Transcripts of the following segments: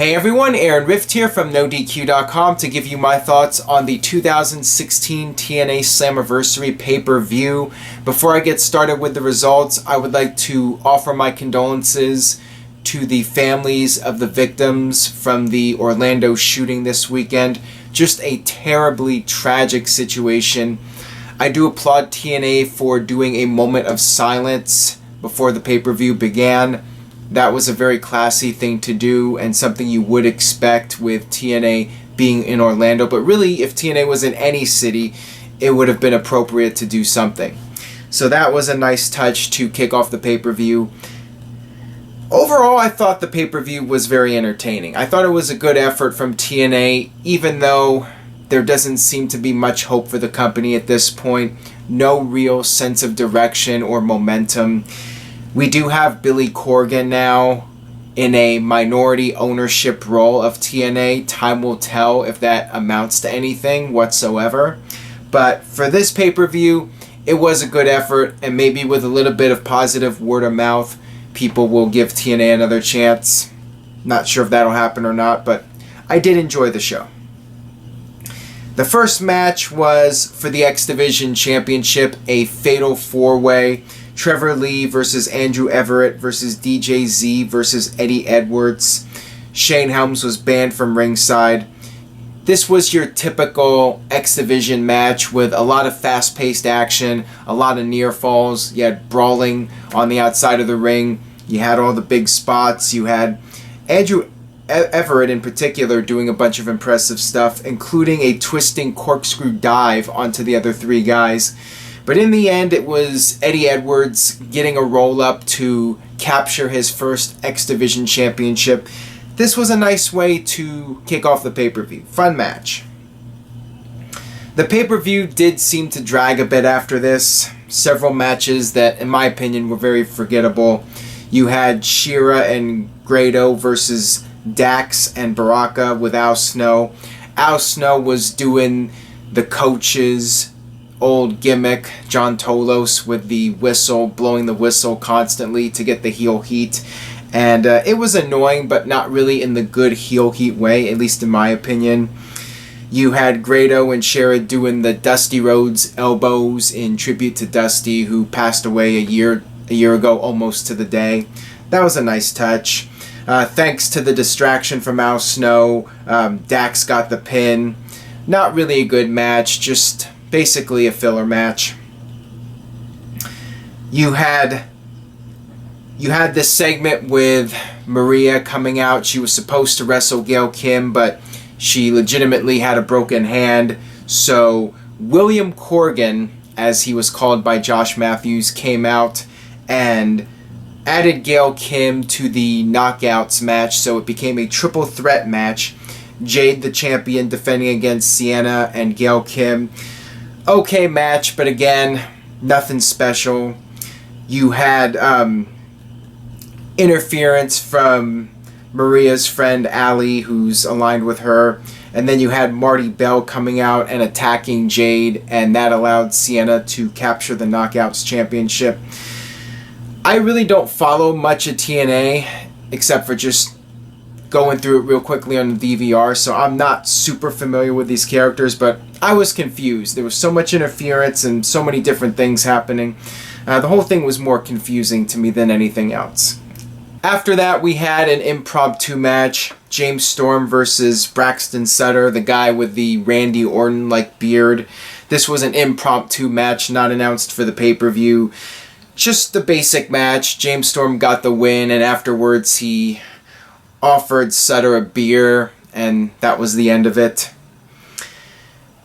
Hey everyone, Aaron Rift here from NoDQ.com to give you my thoughts on the 2016 TNA Slammiversary pay-per-view. Before I get started with the results, I would like to offer my condolences to the families of the victims from the Orlando shooting this weekend. Just a terribly tragic situation. I do applaud TNA for doing a moment of silence before the pay-per-view began. That was a very classy thing to do and something you would expect with TNA being in Orlando. But really, if TNA was in any city, it would have been appropriate to do something. So that was a nice touch to kick off the pay-per-view. Overall, I thought the pay-per-view was very entertaining. I thought it was a good effort from TNA, even though there doesn't seem to be much hope for the company at this point. No real sense of direction or momentum. We do have Billy Corgan now in a minority ownership role of TNA. Time will tell if that amounts to anything whatsoever. But for this pay-per-view, it was a good effort, and maybe with a little bit of positive word of mouth, people will give TNA another chance. Not sure if that'll happen or not, but I did enjoy the show. The first match was for the X Division Championship, a fatal four-way. Trevor Lee versus Andrew Everett versus DJ Z versus Eddie Edwards. Shane Helms was banned from ringside. This was your typical X Division match with a lot of fast-paced action, a lot of near falls. You had brawling on the outside of the ring. You had all the big spots. You had Andrew Everett in particular doing a bunch of impressive stuff, including a twisting corkscrew dive onto the other three guys. But in the end, it was Eddie Edwards getting a roll-up to capture his first X Division Championship. This was a nice way to kick off the pay-per-view. Fun match. The pay-per-view did seem to drag a bit after this. Several matches that, in my opinion, were very forgettable. You had Shira and Grado versus Dax and Baraka with Al Snow. Al Snow was doing the coach's old gimmick, John Tolos, with the whistle, blowing the whistle constantly to get the heel heat. And it was annoying, but not really in the good heel heat way, at least in my opinion. You had Grado and Shera doing the Dusty Rhodes elbows in tribute to Dusty, who passed away a year ago, almost to the day. That was a nice touch. Thanks to the distraction from Al Snow, Dax got the pin. Not really a good match, just basically a filler match. You had this segment with Maria coming out. She was supposed to wrestle Gail Kim, but she legitimately had a broken hand. So William Corgan, as he was called by Josh Matthews, came out and added Gail Kim to the Knockouts match. So it became a triple threat match. Jade, the champion, defending against Sienna and Gail Kim. Okay match, but again, nothing special. You had interference from Maria's friend Allie, who's aligned with her, and then you had Marty Bell coming out and attacking Jade, and that allowed Sienna to capture the Knockouts Championship. I really don't follow much of TNA, except for just going through it real quickly on the DVR, so I'm not super familiar with these characters, but I was confused. There was so much interference and so many different things happening. The whole thing was more confusing to me than anything else. After that, we had an impromptu match. James Storm versus Braxton Sutter, the guy with the Randy Orton-like beard. This was an impromptu match, not announced for the pay-per-view. Just the basic match. James Storm got the win, and afterwards he offered Sutter a beer, and that was the end of it.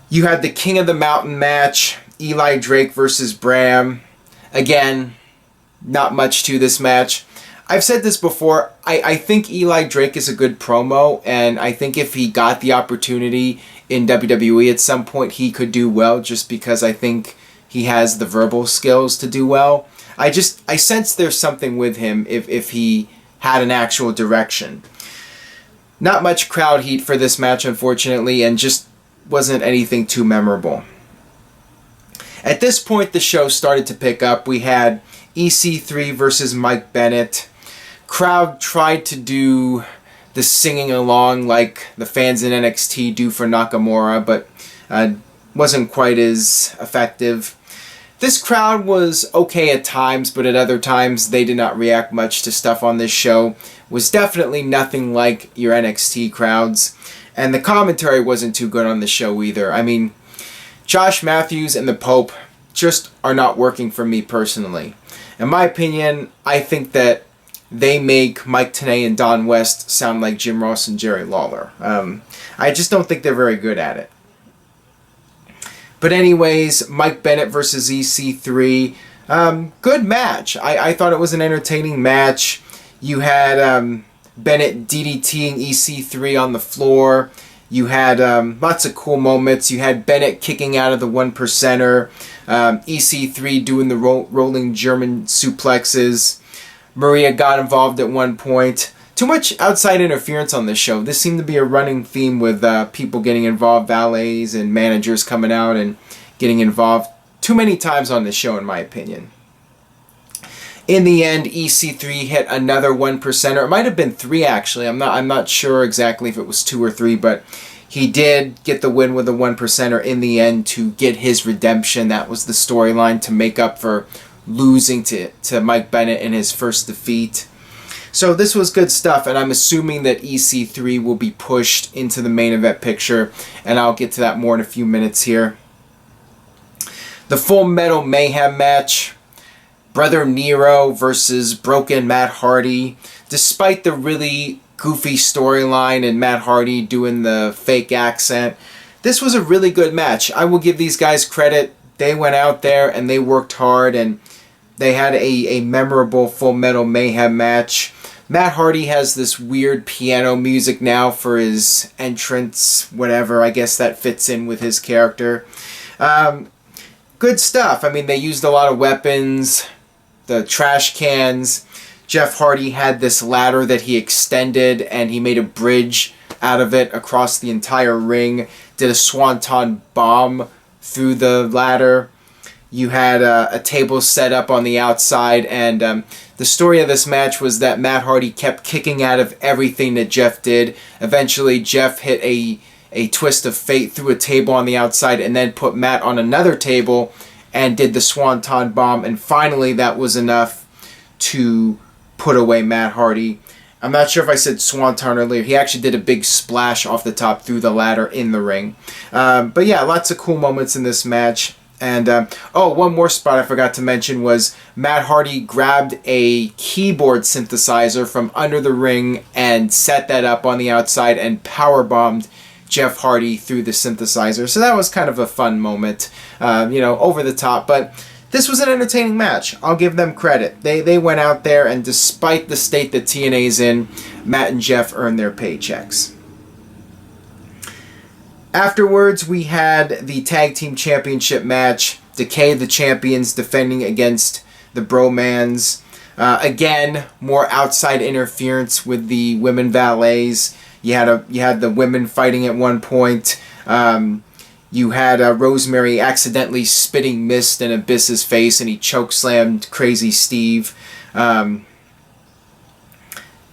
You had the King of the Mountain match, Eli Drake versus Bram. Again, not much to this match. I've said this before, I think Eli Drake is a good promo, and I think if he got the opportunity in WWE at some point, he could do well, just because I think he has the verbal skills to do well. I sense there's something with him if he had an actual direction. Not much crowd heat for this match, unfortunately, and just wasn't anything too memorable. At this point, the show started to pick up. We had EC3 versus Mike Bennett. Crowd tried to do the singing along like the fans in NXT do for Nakamura, but wasn't quite as effective. This crowd was okay at times, but at other times they did not react much to stuff on this show. Was definitely nothing like your NXT crowds. And the commentary wasn't too good on the show either. I mean, Josh Matthews and the Pope just are not working for me personally. In my opinion, I think that they make Mike Tenay and Don West sound like Jim Ross and Jerry Lawler. I just don't think they're very good at it. But anyways, Mike Bennett versus EC3. Good match. I thought it was an entertaining match. You had Bennett DDTing EC3 on the floor. You had lots of cool moments. You had Bennett kicking out of the 1%er. EC3 doing the rolling German suplexes. Maria got involved at one point. Too much outside interference on this show. This seemed to be a running theme with people getting involved, valets and managers coming out and getting involved too many times on this show, in my opinion. In the end, EC3 hit another 1%er. It might have been 3 actually. I'm not sure exactly if it was 2 or 3, but he did get the win with a 1%er in the end to get his redemption. That was the storyline to make up for losing to Mike Bennett in his first defeat. So this was good stuff, and I'm assuming that EC3 will be pushed into the main event picture, and I'll get to that more in a few minutes here. The Full Metal Mayhem match, Brother Nero versus Broken Matt Hardy. Despite the really goofy storyline and Matt Hardy doing the fake accent, this was a really good match. I will give these guys credit. They went out there and they worked hard, and they had a memorable Full Metal Mayhem match. Matt Hardy has this weird piano music now for his entrance, whatever. I guess that fits in with his character. Good stuff. I mean, they used a lot of weapons, the trash cans. Jeff Hardy had this ladder that he extended, and he made a bridge out of it across the entire ring. Did a swanton bomb through the ladder. You had a table set up on the outside, and the story of this match was that Matt Hardy kept kicking out of everything that Jeff did. Eventually, Jeff hit a twist of fate through a table on the outside and then put Matt on another table and did the swanton bomb, and finally that was enough to put away Matt Hardy. I'm not sure if I said swanton earlier. He actually did a big splash off the top through the ladder in the ring. But yeah, lots of cool moments in this match. And, one more spot I forgot to mention was Matt Hardy grabbed a keyboard synthesizer from under the ring and set that up on the outside and powerbombed Jeff Hardy through the synthesizer. So that was kind of a fun moment, over the top. But this was an entertaining match. I'll give them credit. They went out there, and despite the state that TNA's in, Matt and Jeff earned their paychecks. Afterwards, we had the Tag Team Championship match. Decay the Champions defending against the Bromans. Again, more outside interference with the women valets. You had the women fighting at one point. You had Rosemary accidentally spitting mist in Abyss's face, and he chokeslammed Crazy Steve.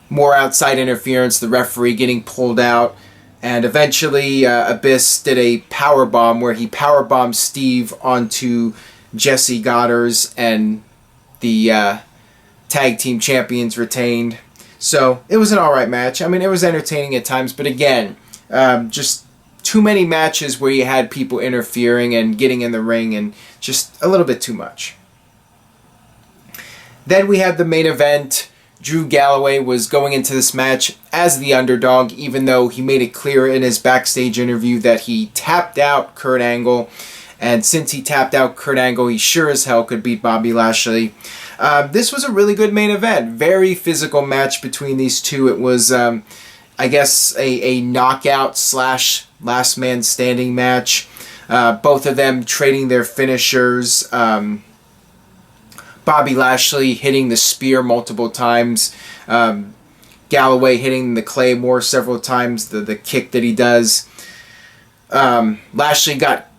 More outside interference. The referee getting pulled out. And eventually, Abyss did a power bomb where he power bombed Steve onto Jesse Goddard's, and the tag team champions retained. So it was an alright match. I mean, it was entertaining at times, but again, just too many matches where you had people interfering and getting in the ring, and just a little bit too much. Then we had the main event. Drew Galloway was going into this match as the underdog, even though he made it clear in his backstage interview that he tapped out Kurt Angle. And since he tapped out Kurt Angle, he sure as hell could beat Bobby Lashley. This was a really good main event. Very physical match between these two. It was, I guess, a knockout / last man standing match. Both of them trading their finishers. Bobby Lashley hitting the spear multiple times. Galloway hitting the Claymore several times, the kick that he does. Lashley got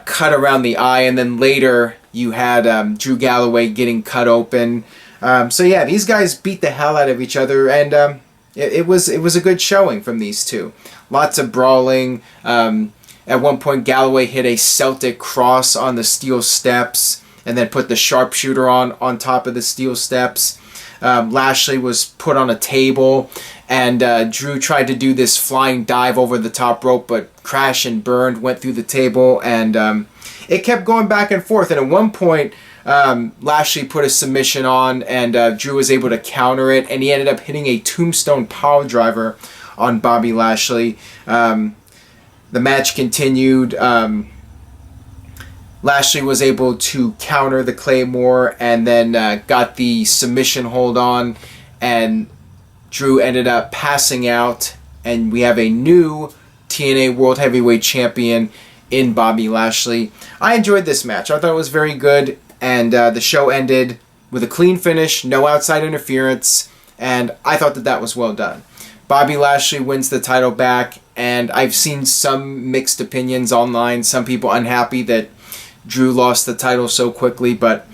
cut around the eye, and then later you had Drew Galloway getting cut open. So yeah, these guys beat the hell out of each other, and it was a good showing from these two. Lots of brawling. At one point, Galloway hit a Celtic cross on the steel steps and then put the sharpshooter on top of the steel steps. Lashley was put on a table, and Drew tried to do this flying dive over the top rope, but crashed and burned, went through the table, and it kept going back and forth. And at one point, Lashley put a submission on, and Drew was able to counter it, and he ended up hitting a tombstone power driver on Bobby Lashley. The match continued. Lashley was able to counter the Claymore and then got the submission hold on, and Drew ended up passing out, and we have a new TNA World Heavyweight Champion in Bobby Lashley. I enjoyed this match. I thought it was very good, and the show ended with a clean finish, no outside interference, and I thought that was well done. Bobby Lashley wins the title back, and I've seen some mixed opinions online, some people unhappy that Drew lost the title so quickly, but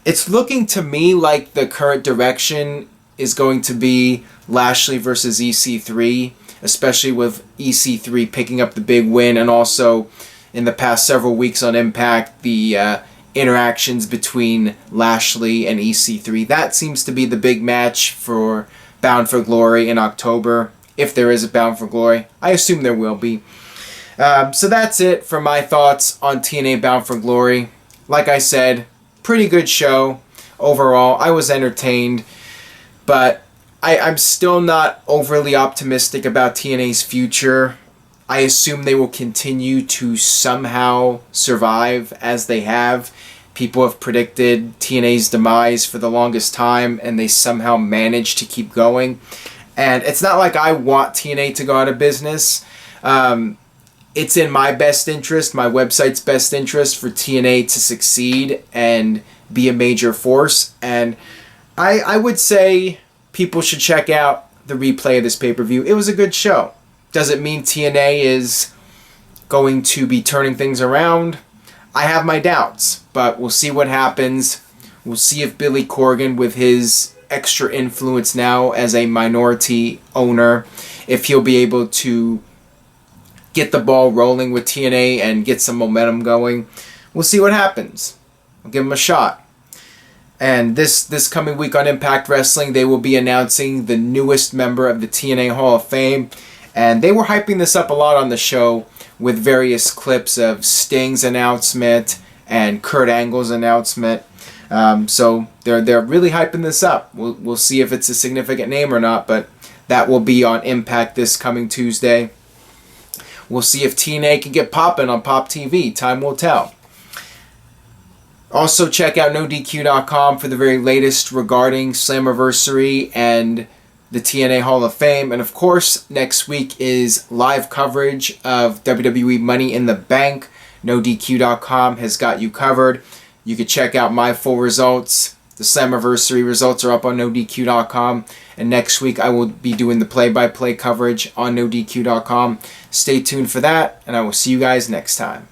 it's looking to me like the current direction is going to be Lashley versus EC3, especially with EC3 picking up the big win, and also in the past several weeks on Impact, the interactions between Lashley and EC3. That seems to be the big match for Bound for Glory in October, if there is a Bound for Glory. I assume there will be. So that's it for my thoughts on TNA Bound for Glory. Like I said, pretty good show overall. I was entertained, but I'm still not overly optimistic about TNA's future. I assume they will continue to somehow survive as they have. People have predicted TNA's demise for the longest time, and they somehow managed to keep going. And it's not like I want TNA to go out of business. It's in my best interest, my website's best interest, for TNA to succeed and be a major force. And I would say people should check out the replay of this pay-per-view. It was a good show. Does it mean TNA is going to be turning things around? I have my doubts, but we'll see what happens. We'll see if Billy Corgan, with his extra influence now as a minority owner, if he'll be able to get the ball rolling with TNA and get some momentum going. We'll see what happens. I'll give him a shot. And this coming week on Impact Wrestling, they will be announcing the newest member of the TNA Hall of Fame. And they were hyping this up a lot on the show with various clips of Sting's announcement and Kurt Angle's announcement. So they're really hyping this up. We'll see if it's a significant name or not, but that will be on Impact this coming Tuesday. We'll see if TNA can get popping on Pop TV. Time will tell. Also, check out NoDQ.com for the very latest regarding Slammiversary and the TNA Hall of Fame. And of course, next week is live coverage of WWE Money in the Bank. NoDQ.com has got you covered. You can check out my full results. The Slammiversary results are up on NoDQ.com. And next week I will be doing the play-by-play coverage on NoDQ.com. Stay tuned for that, and I will see you guys next time.